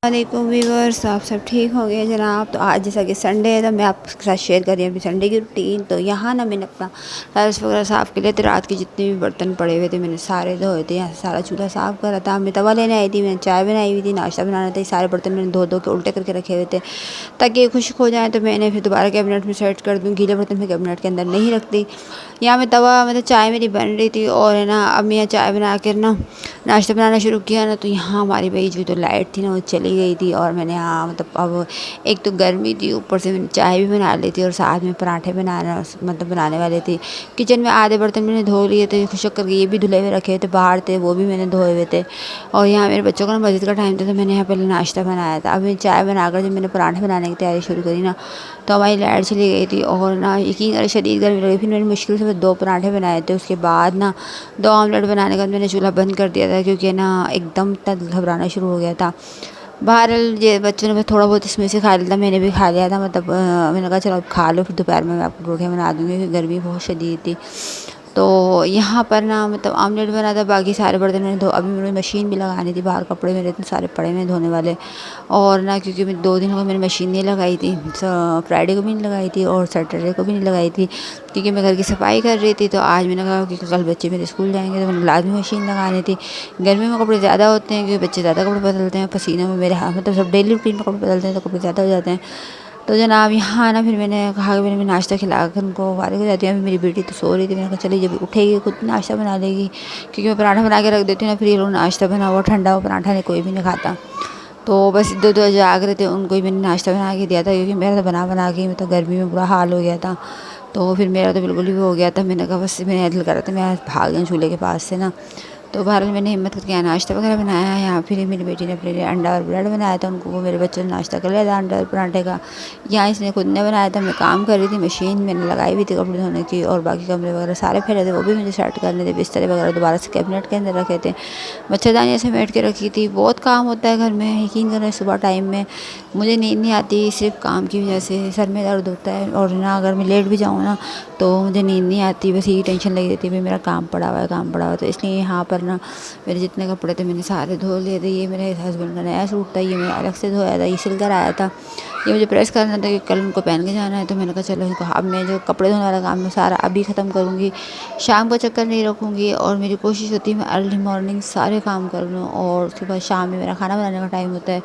वालेकुम व्यूअर्स, आप सब ठीक हो गए जनाब। तो आज जैसा कि संडे है तो मैं आपके साथ शेयर कर रही हूँ अभी संडे की रूटीन। तो यहाँ ना मैंने अपना राइस वगैरह साफ़ के लिए तो रात के जितने भी बर्तन पड़े हुए थे मैंने सारे धोए थे। यहाँ से सारा चूल्हा साफ़ करा था, मैं तवा लेने आई थी, मैंने चाय बनाई हुई थी, नाश्ता बनाना था। सारे बर्तन मैंने धो धो के उल्टे करके रखे हुए थे ताकि ये खुश्क हो जाए। तो मैंने फिर दोबारा कैबिनेट में सेट कर दूँ, गीले बर्तन में कैबिनेट के अंदर नहीं रखती। यहाँ मैं तवा मतलब चाय मेरी बन रही थी और है ना अब मैं यहाँ चाय बना कर ना नाश्ता बनाना शुरू किया ना। तो यहाँ हमारी भाई जो तो लाइट थी ना वो चली गई थी और मैंने हाँ मतलब अब एक तो गर्मी थी, ऊपर से मैंने चाय भी बना ली थी और साथ में पराठे बनाना मतलब बनाने वाले थे। किचन में आधे बर्तन मैंने धो लिए थे खुशक करके, ये भी धुले हुए रखे थे, बाहर थे वो भी मैंने धोए हुए थे। और यहाँ मेरे बच्चों का ना मस्जिद का टाइम था तो मैंने यहाँ पहले नाश्ता बनाया था। अब मैं चाय बनाकर जब मैंने पराठे बनाने की तैयारी शुरू करी ना तो हमारी लाइट चली गई थी और ना यकीन करें शदीद गर्मी लगी। फिर मैंने मुश्किल से 2 पराठे बनाए थे, उसके बाद ना 2 ऑमलेट बनाने के बाद मैंने चूल्हा बंद कर दिया था क्योंकि ना एकदम तक घबराना शुरू हो गया था। बहरहाल ये बच्चों ने बस थोड़ा बहुत इसमें से खा लिया था, मैंने भी खा लिया था। मतलब मैंने कहा चलो अब खा लो, फिर दोपहर में मैं आपको परोठे बना दूँगी क्योंकि गर्मी बहुत शदीद थी। तो यहाँ पर ना मतलब ऑमलेट बना था, बाकी सारे बर्तन मैंने धो, अभी मुझे मशीन भी लगानी थी, बाहर कपड़े मेरे इतने सारे पड़े हुए धोने वाले। और ना क्योंकि मैं 2 दिन हो गए मैंने मशीन नहीं लगाई थी, फ्राइडे को भी नहीं लगाई थी और सैटरडे को भी नहीं लगाई थी क्योंकि मैं घर की सफाई कर रही थी। तो आज मैंने कहा कि कल बच्चे मेरे स्कूल जाएंगे तो मैंने लाजमी मशीन लगानी थी। गर्मी में कपड़े ज़्यादा होते हैं क्योंकि बच्चे ज़्यादा कपड़े बदलते हैं, पसीने में मेरे हाथ मतलब सब डेली रूटीन में कपड़े बदलते हैं तो कपड़े ज़्यादा हो जाते हैं। तो जनाब यहाँ ना फिर मैंने कहा कि मैंने नाश्ता खिला कर उनको फारिग हो जाती हूँ। अभी मेरी बेटी तो सो रही थी, मैंने कहा चलिए जब उठेगी खुद नाश्ता बना लेगी क्योंकि मैं पराठा बना के रख देती हूँ ना, फिर ये लोग नाश्ता बना हुआ ठंडा हुआ पराठा नहीं कोई भी नहीं खाता। तो बस 2 जाग रहे थे, उनको ही मैंने नाश्ता बना के दिया था क्योंकि मेरा तो बना बना के मतलब गर्मी में बुरा हाल हो गया था। तो फिर मेरा तो बिल्कुल ही वो हो गया था, मैंने कहा बस मैंने दिल कर रहा था मैं भाग जाऊँ चूल्हे के पास से ना। तो बहरहाल मैंने हिम्मत करके यहाँ नाश्ता वगैरह बनाया है। यहाँ फिर मेरी बेटी ने अपने लिए अंडा और ब्रेड बनाया था, उनको वो मेरे बच्चों ने नाश्ता कर लिया था अंडा और पराठे का। यहाँ इसने खुद ने बनाया था, मैं काम कर रही थी, मशीन मैंने लगाई हुई थी कपड़े धोने की और बाकी कमरे वगैरह सारे फैले थे वो भी मुझे सेट करने थे, बिस्तर वगैरह दोबारा से कैबिनेट के अंदर रखे थे, मच्छरदानियाँ समेट के रखी थी। बहुत काम होता है घर में, यकीन करें सुबह टाइम में मुझे नींद नहीं आती सिर्फ काम की वजह से, सर में दर्द होता है और ना अगर मैं लेट भी जाऊँ ना तो मुझे नींद नहीं आती, बस यही टेंशन लगी रहती है मेरा काम पड़ा हुआ है काम पड़ा हुआ है। तो इसलिए यहाँ पर ना मेरे जितने कपड़े थे मैंने सारे धो लिए थे। ये मेरे हस्बैंड का नया सूट था, ये मैंने अलग से धोया था, ये सिल कर आया था, ये मुझे प्रेस करना था कि कल उनको पहन के जाना है। तो मैंने कहा चलो इनको अब मैं जो कपड़े धोने वाला काम मैं सारा अभी ख़त्म करूँगी, शाम को चक्कर नहीं रखूँगी। और मेरी कोशिश होती है मैं अर्ली मॉर्निंग सारे काम कर लूँ और उसके बाद शाम में मेरा खाना बनाने का टाइम होता है।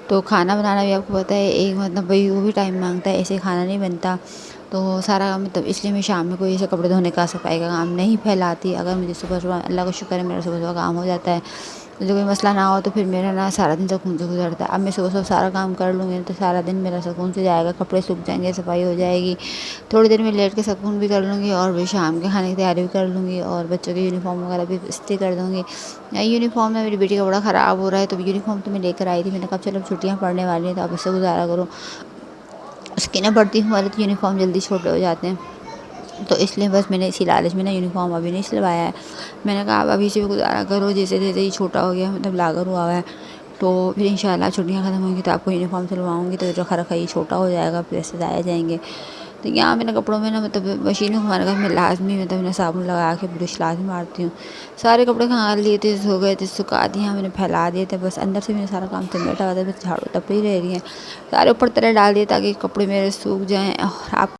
तो खाना बनाना भी आपको पता है एक मतलब भाई वो भी टाइम मांगता है, ऐसे खाना नहीं बनता। तो सारा काम मतलब इसलिए मैं शाम में कोई ऐसे कपड़े धोने का सफाई का काम नहीं फैलाती। अगर मुझे सुबह सुबह अल्लाह का शुक्र है मेरा सुबह सुबह काम हो जाता है, मुझे कोई मसला ना हो तो फिर मेरा ना सारा दिन सुकून से गुजरता है। अब मैं सुबह सुबह सारा काम कर लूँगी तो सारा दिन मेरा सुकून से जाएगा, कपड़े सूख जाएंगे, सफाई हो जाएगी, थोड़ी देर में लेट के सुकून भी कर लूँगी और भी शाम के खाने की तैयारी भी कर लूँगी और बच्चों की यूनिफॉर्म वगैरह भी इस्त्री कर दूँगी। यूनिफॉर्म में मेरी बेटी का बड़ा ख़राब हो रहा है तो यूनिफॉर्म तो मैं लेकर आई थी, मैंने कहा चलो छुट्टियाँ पड़ने वाली हैं तो अब इससे गुजारा करूँ, उसकी ना बढ़ती हमारे तो यूनिफॉर्म जल्दी छोटे हो जाते हैं। तो इसलिए बस मैंने इसी लालच में ना यूनिफॉर्म अभी नहीं सिलवाया है। मैंने कहा अब अभी से भी गुजारा करो, जैसे जैसे ही छोटा हो गया मतलब लागर हुआ है तो फिर इंशाल्लाह छुट्टियां ख़त्म होंगी तो आपको यूनिफॉर्म सिलवाऊंगी तो रखा रखा ये छोटा हो जाएगा, फिर ऐसे जाया जाएंगे। तो यहाँ मैंने कपड़ों में ना मतलब मशीन में घुमाने का मैं लाजमी मतलब मैं साबुन लगा के ब्रश लाजमी मारती हूँ। सारे कपड़े खंगाल लिए थे, धो गए थे, सुखा दिए, मैंने फैला दिए थे, बस अंदर से मैंने सारा काम समेटा हुआ था, बस झाड़ू तब ही रह रही है, सारे ऊपर तरह डाल दिए ताकि कपड़े मेरे सूख जाएँ। और आप